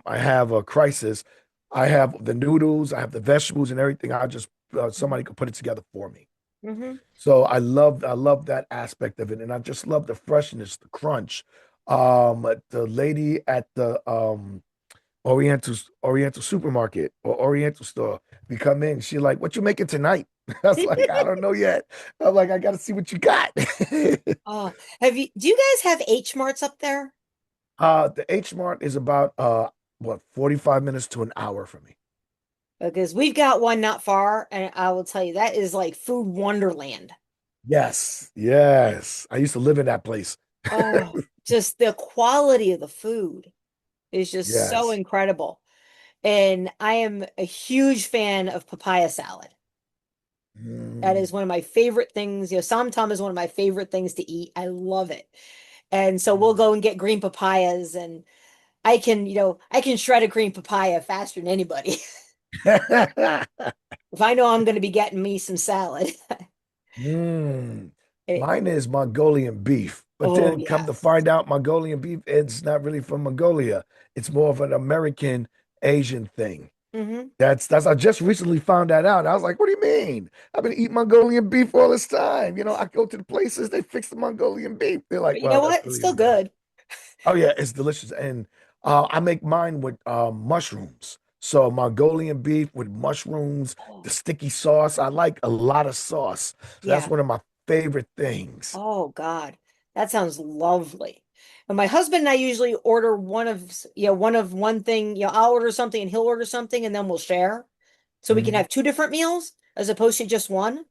have a crisis, I have the noodles, I have the vegetables and everything. I just somebody could put it together for me. Hmm. So I love that aspect of it, and I just love the freshness, the crunch. The lady at the Oriental supermarket or Oriental store. We come in, she like, what you making tonight? I was like, I don't know yet. I'm like, I gotta see what you got. Oh, do you guys have H Marts up there? The H Mart is about 45 minutes to an hour from me. Because we've got one not far, and I will tell you that is like food wonderland. Yes, yes. I used to live in that place. Oh, just the quality of the food is just so Yes. incredible. And I am a huge fan of papaya salad. That is Mm. one of my favorite things. Samtam is one of my favorite things to eat. I love it. And so we'll go and get green papayas, and I can shred a green papaya faster than anybody. If I know I'm going to be getting me some salad. Mm. It- Mine is Mongolian beef, but oh, then come to yes. find out Mongolian beef, it's not really from Mongolia. It's more of an American Asian thing. Hmm. That's I just recently found that out. I was like, what do you mean? I've been eating Mongolian beef all this time. I go to the places, they fix the Mongolian beef. They're like, But you know well, that's what? It's really still American. good. Oh yeah, it's delicious. And I make mine with mushrooms. So Mongolian beef with mushrooms, the Oh, sticky sauce. I like a lot of sauce. So that's yeah. one of my favorite things. Oh God, that sounds lovely. And my husband and I usually order one thing. I'll order something and he'll order something, and then we'll share, so we can Mhm. have two different meals as opposed to just one,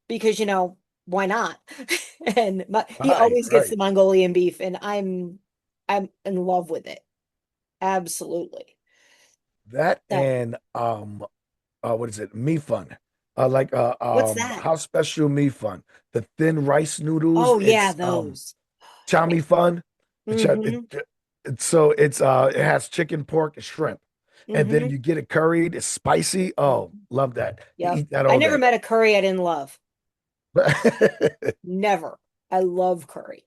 because why not? And he Right, always gets the right. Mongolian beef, and I'm in love with it. Absolutely. That So and what is it? Me fun. Like what's that? house special me fun. The thin rice noodles. Oh yeah, It's those. chow And, me fun. mm-hmm, It has chicken, pork, and shrimp. And then mm-hmm. you get it curried, it's spicy. Oh, love that. You Yep. eat that I all never day. met a curry I didn't love. Never. I love curry.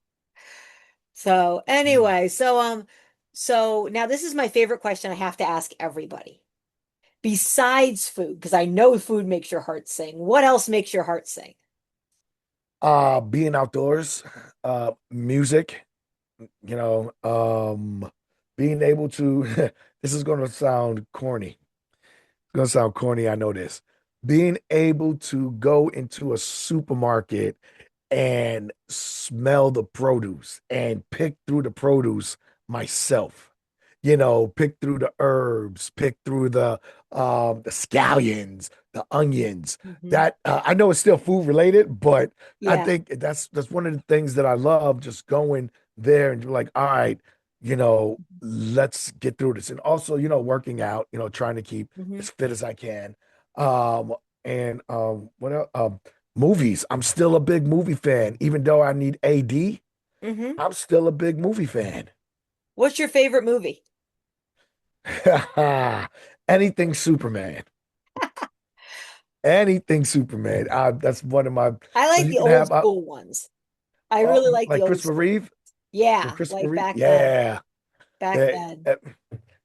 So anyway, so now this is my favorite question I have to ask everybody. Besides food, because I know food makes your heart sing. What else makes your heart sing? Being outdoors, music, being able to this is gonna sound corny. It's gonna sound corny, I know this. being able to go into a supermarket and smell the produce and pick through the produce myself. Pick through the herbs, pick through the scallions, the onions. Mhm. That I know it's still food related, but I Yeah. think that's one of the things that I love, just going there and like, all right, let's get through this. And also, working out, trying to keep Hmm. as fit as I can. And what else? Movies. I'm still a big movie fan. Even though I need AD, Hmm. I'm still a big movie fan. What's your favorite movie? Anything Superman. Anything Superman. That's one of my. I So like you the can old have school ones. I really like the like old Christopher school. Reeve. With Yeah, Christopher like Reeve. back then. Yeah. Back Eh, then. eh,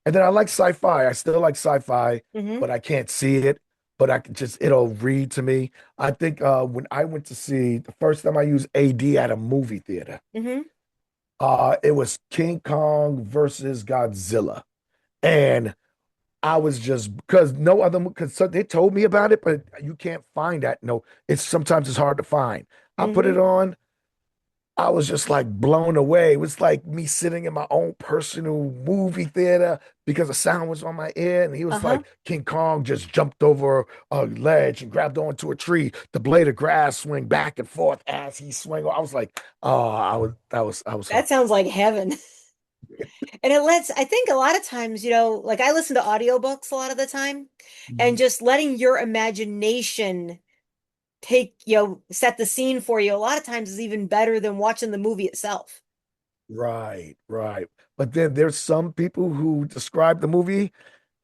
And then I like sci-fi. I still like sci-fi, Hmm. but I can't see it. But I can just it'll read to me. I think when I went to see the first time I used AD at a movie theater, Hmm. it was King Kong versus Godzilla. And I was just because no other because they told me about it, but you can't find that. No, it's hard to find. I put it Hmm. on. I was just like blown away. It was like me sitting in my own personal movie theater because the sound was on my ear. And he was Uh-huh. like, King Kong just jumped over a ledge and grabbed onto a tree. The blade of grass swing back and forth as he swung. I was like, oh, I was That hooked. sounds like heaven. And it lets, I think a lot of times, like I listen to audiobooks a lot of the time, and Mhm. just letting your imagination set the scene for you a lot of times is even better than watching the movie itself. Right, right. But then there's some people who describe the movie,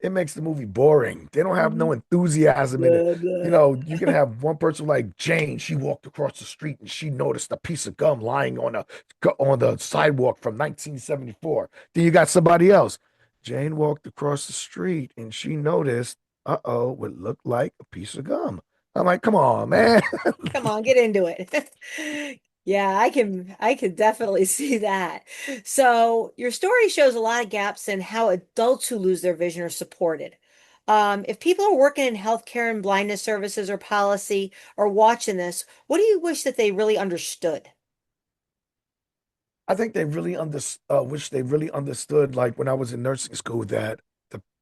it makes the movie boring. They don't have no Mhm. enthusiasm in it. Blah, blah. You can have one person like Jane. She walked across the street and she noticed a piece of gum lying on the sidewalk from 1974. Then you got somebody else. Jane walked across the street and she noticed, uh-oh, what looked like a piece of gum. I'm like, come on, man. Come on, get into it. Yeah, I can definitely see that. So your story shows a lot of gaps in how adults who lose their vision are supported. If people are working in healthcare and blindness services or policy or watching this, what do you wish that they really understood? I think they really wish they really understood, like when I was in nursing school, that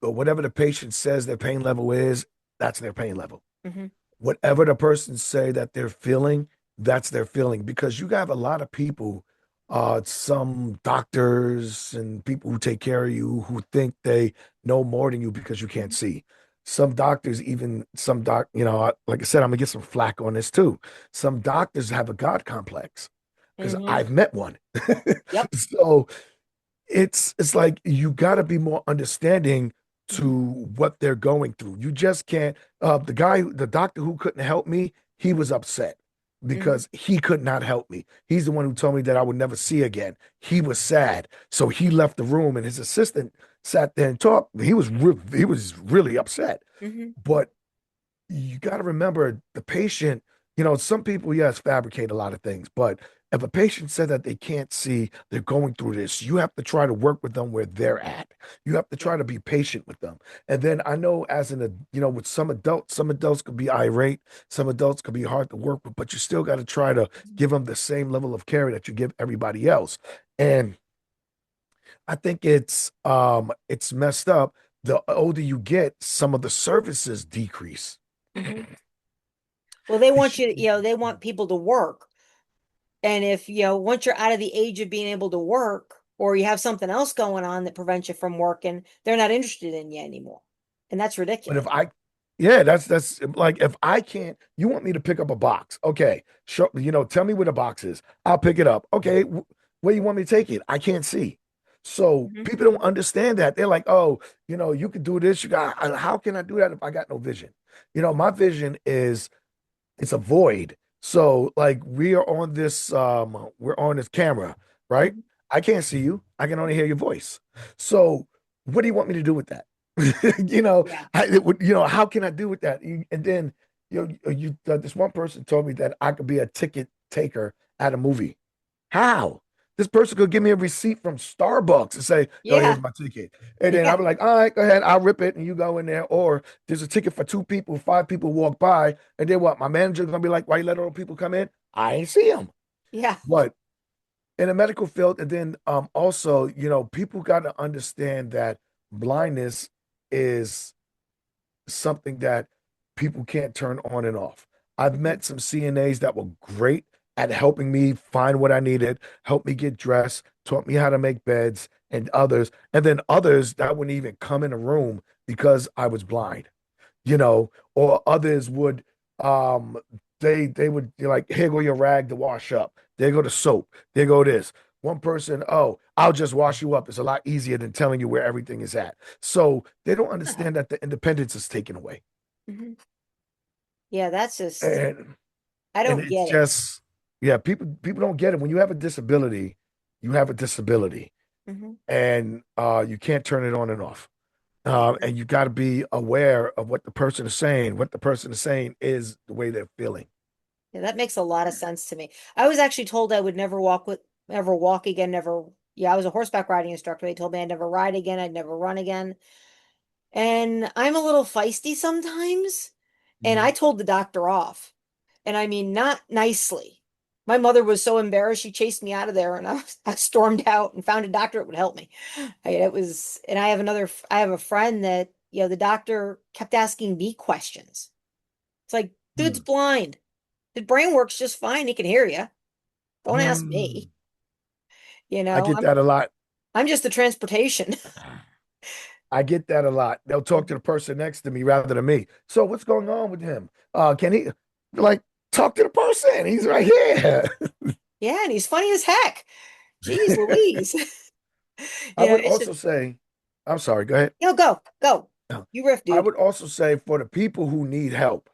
whatever the patient says their pain level is, that's their pain level. Hmm. Whatever the person say that they're feeling, that's their feeling. Because you have a lot of people, some doctors and people who take care of you who think they know more than you because you can't see. Some doctors, even some like I said, I'm gonna get some flack on this too. Some doctors have a God complex because Hmm. I've met one. Yep. So it's like you got to be more understanding to Hmm. what they're going through. You just can't. The doctor who couldn't help me, he was upset Hmm. because he could not help me. He's the one who told me that I would never see again. He was sad, so he left the room, and his assistant sat there and talked. He was really upset, Hmm. but you got to remember the patient, some people, yes, fabricate a lot of things, but if a patient said that they can't see, they're going through this, you have to try to work with them where they're at. You have to Yep. try to be patient with them. And then I know with some adults could be irate, some adults could be hard to work with, but you still got to try to give them the same level of care that you give everybody else. And I think it's messed up. The older you get, some of the services decrease. Hmm. Well, they want they want people to work. And if, once you're out of the age of being able to work, or you have something else going on that prevents you from working, they're not interested in you anymore. And that's But ridiculous. yeah, that's like if I can't, you want me to pick up a box. Okay, show, tell me where the box is. I'll pick it up. Okay, where you want me to take it? I can't see. So Hmm. people don't understand that. They're like, oh, you can do this. How can I do that if I got no vision? My vision is it's a void. So like we're on this camera, right? Hmm. I can't see you. I can only hear your voice. So what do you want me to do with that? Yeah. How can I do with that? And then this one person told me that I could be a ticket taker at a movie. How? This person could give me a receipt from Starbucks and say, "Yo, here's Yeah. my ticket." And then I'll Yeah. be like, "All right, go ahead. I'll rip it and you go in there." Or there's a ticket for two people, five people walk by, and then what? My manager's gonna be like, "Why you let all people come in?" I ain't see them. Yeah. But in the medical field, and then also, people got to understand that blindness is something that people can't turn on and off. I've Mhm. met some CNAs that were great at helping me find what I needed, help me get dressed, taught me how to make beds, and then others that wouldn't even come in a room because I was blind, or others would um they would be like, here go your rag to wash up. There go the soap. There go this. One person, oh, I'll just wash you up. It's a lot easier than telling you where everything is at. So they don't Oh. understand that the independence is taken away. Mhm. Yeah, that's just, And I and don't it's get it. just, yeah, people don't get it. When you have a disability, you have a disability. Hmm. And you can't turn it on and off. Yeah. And you got to be aware of what the person is saying. What the person is saying is the way they're feeling. Yeah, that makes a lot of sense to me. I was actually told I would never walk again, never. Yeah, I was a horseback riding instructor. They told me I'd never ride again, I'd never run again. And I'm a little feisty sometimes. And I Mhm. told the doctor off. And I mean, not nicely. My mother was so embarrassed, she chased me out of there, and I stormed out and found a doctor that would help me. It was, and I have a friend that, the doctor kept asking me questions. It's like, dude's Mm. blind. His brain works just fine. He can hear you. Don't ask Mm. me. I get that a lot. I'm just the transportation. I get that a lot. They'll talk to the person next to me rather than me. So what's going on with him? Can he like talk to the person? He's right here. Yeah, and he's funny as heck. Jeez Louise. I would It's just, also say, I'm sorry, go ahead. go. You riff, I dude. would also say for the people who need help,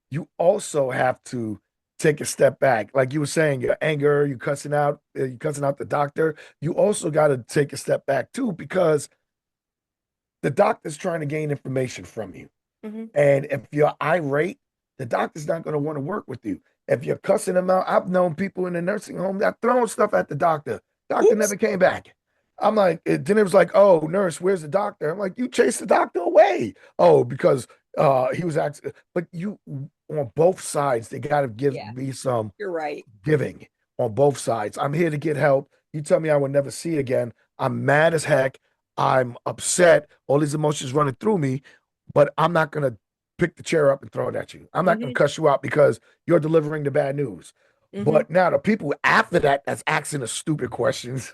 you also have to take a step back. Like you were saying, your anger, you cussing out the doctor. You also got to take a step back too, because the doctor's trying to gain information from you. Hmm. And if you're irate, the doctor's not going to want to work with you. If you're cussing them out, I've known people in the nursing home that throwing stuff at the doctor. Doctor Oops. never came back. I'm like, then it was like, oh, nurse, where's the doctor? I'm like, you chased the doctor away. Oh, because he was asking, but you on both sides, they got to give Yeah, me some you're right. giving on both sides. I'm here to get help. You tell me I will never see again. I'm mad as heck. I'm upset. All these emotions running through me, but I'm not going to pick the chair up and throw it at you. I'm not going Hmm. to cuss you out because you're delivering the bad news. Hmm. But now the people after that that's asking the stupid questions,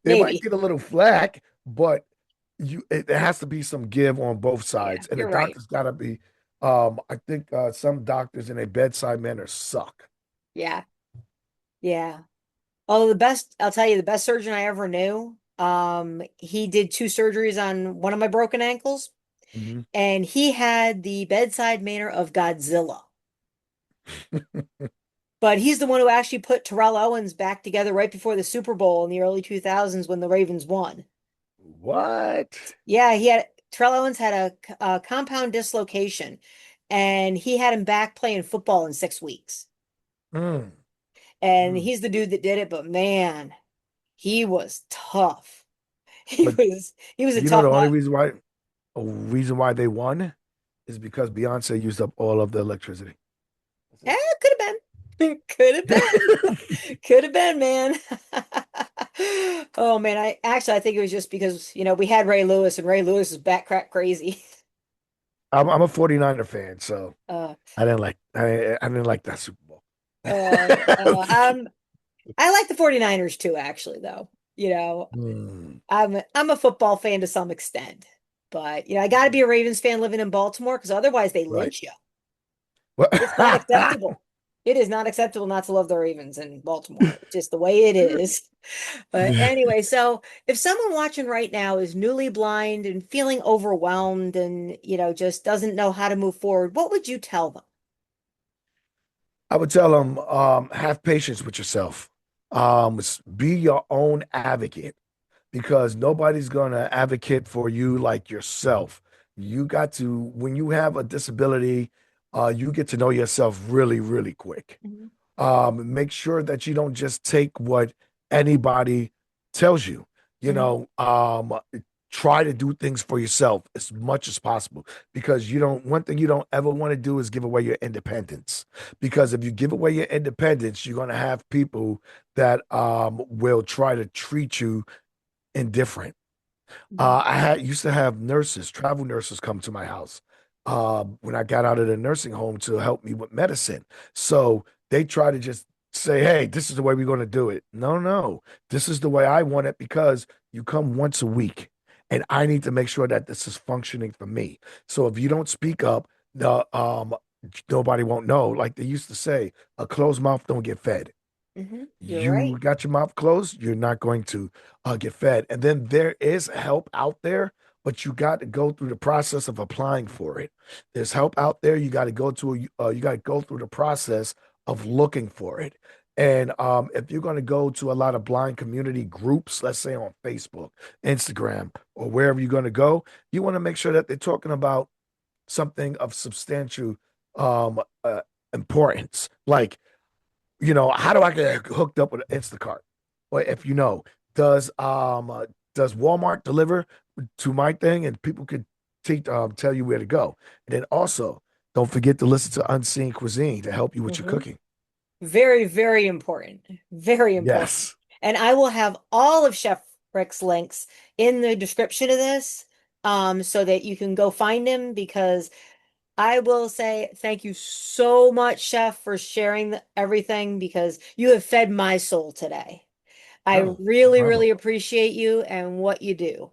they might Maybe. get a little flack, but it has to be some give on both Yeah, sides. And the you're right. doctor's got to be I think some doctors in a bedside manner suck. Yeah. Yeah. Oh, I'll tell you, the best surgeon I ever knew, he did two surgeries on one of my broken ankles, Mhm. and he had the bedside manner of Godzilla. But he's the one who actually put Terrell Owens back together right before the Super Bowl in the early 2000s when the Ravens won. What? Yeah, Terrell Owens had a compound dislocation, and he had him back playing football in 6 weeks. Mm, And mm. he's the dude that did it, but man, he was tough. He But was a you know tough the only nut. reason why they won is because Beyonce used up all of the electricity. Yeah, could have been. Could have been. Could have been, man. Oh man, I think it was just because, we had Ray Lewis and Ray Lewis is back crack crazy. I'm a 49er fan, so Uh I didn't like that Super Bowl. uh, uh I'm I like the 49ers too, actually, though. Hmm, I'm a football fan to some extent. But I gotta be a Ravens fan living in Baltimore because otherwise they right. lynch you. Well, It's not acceptable. It is not acceptable not to love the Ravens in Baltimore. It's just the way it is. But anyway, so if someone watching right now is newly blind and feeling overwhelmed and, just doesn't know how to move forward, what would you tell them? I would tell them, have patience with yourself. Be your own advocate, because nobody's going to advocate for you like yourself. You got to, when you have a disability, you get to know yourself really, really quick. Mhm. Make sure that you don't just take what anybody tells you. You Mhm. know, try to do things for yourself as much as possible, because you don't, one thing you don't ever want to do is give away your independence. Because if you give away your independence, you're going to have people that will try to treat you indifferent. Mhm. I had used to have nurses, travel nurses, come to my house when I got out of the nursing home to help me with medicine. So they try to just say, "Hey, this is the way we're going to do it." No, no, this is the way I want it, because you come once a week, and I need to make sure that this is functioning for me. So if you don't speak up, the nobody won't know. Like they used to say, "A closed mouth don't get fed." Mhm. You're right. You got your mouth closed, you're not going to get fed. And then there is help out there, but you got to go through the process of applying for it. There's help out there. You got to go to you got to go through the process of looking for it. And if you're going to go to a lot of blind community groups, let's say on Facebook, Instagram, or wherever you're going to go, you want to make sure that they're talking about something of substantial um, uh, importance. Like, how do I get hooked up with Instacart? Or if you know, does does Walmart deliver to my thing, and people could tell you where to go. And then also, don't forget to listen to Unseen Cuisine to help you with your Mhm. cooking. Very, very important. Very important. Yes. And I will have all of Chef Rick's links in the description of this, so that you can go find him, because I will say thank you so much, Chef, for sharing everything, because you have fed my soul today. I Oh, no really, problem. really appreciate you and what you do.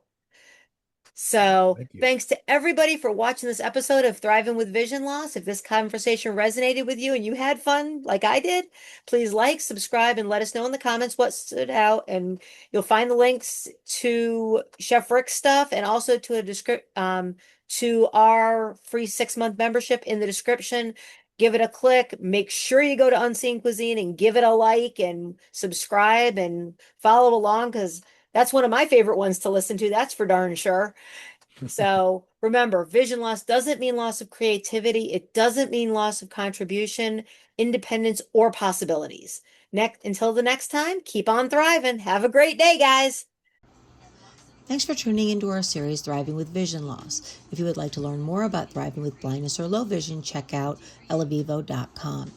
So, Thank you. thanks to everybody for watching this episode of Thriving with Vision Loss. If this conversation resonated with you and you had fun like I did, please like, subscribe, and let us know in the comments what stood out. And you'll find the links to Chef Rick's stuff, and also to to our free 6-month membership in the description. Give it a click. Make sure you go to Unseen Cuisine and give it a like and subscribe and follow along, because that's one of my favorite ones to listen to. That's for darn sure. So remember, vision loss doesn't mean loss of creativity. It doesn't mean loss of contribution, independence, or possibilities. Until the next time, keep on thriving. Have a great day, guys. Thanks for tuning into our series, Thriving with Vision Loss. If you would like to learn more about thriving with blindness or low vision, check out eleVIVO.com.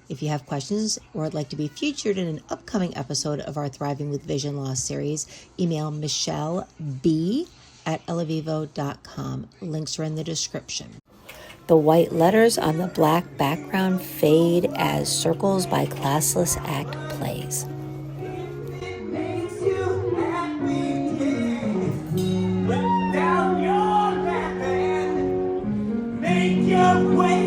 If you have questions or would like to be featured in an upcoming episode of our Thriving with Vision Loss series, email Michelle B at eleVIVO.com. Links are in the description. The white letters on the black background fade as Circles by Classless Act plays. Makes you happy, put down your weapon, make your way.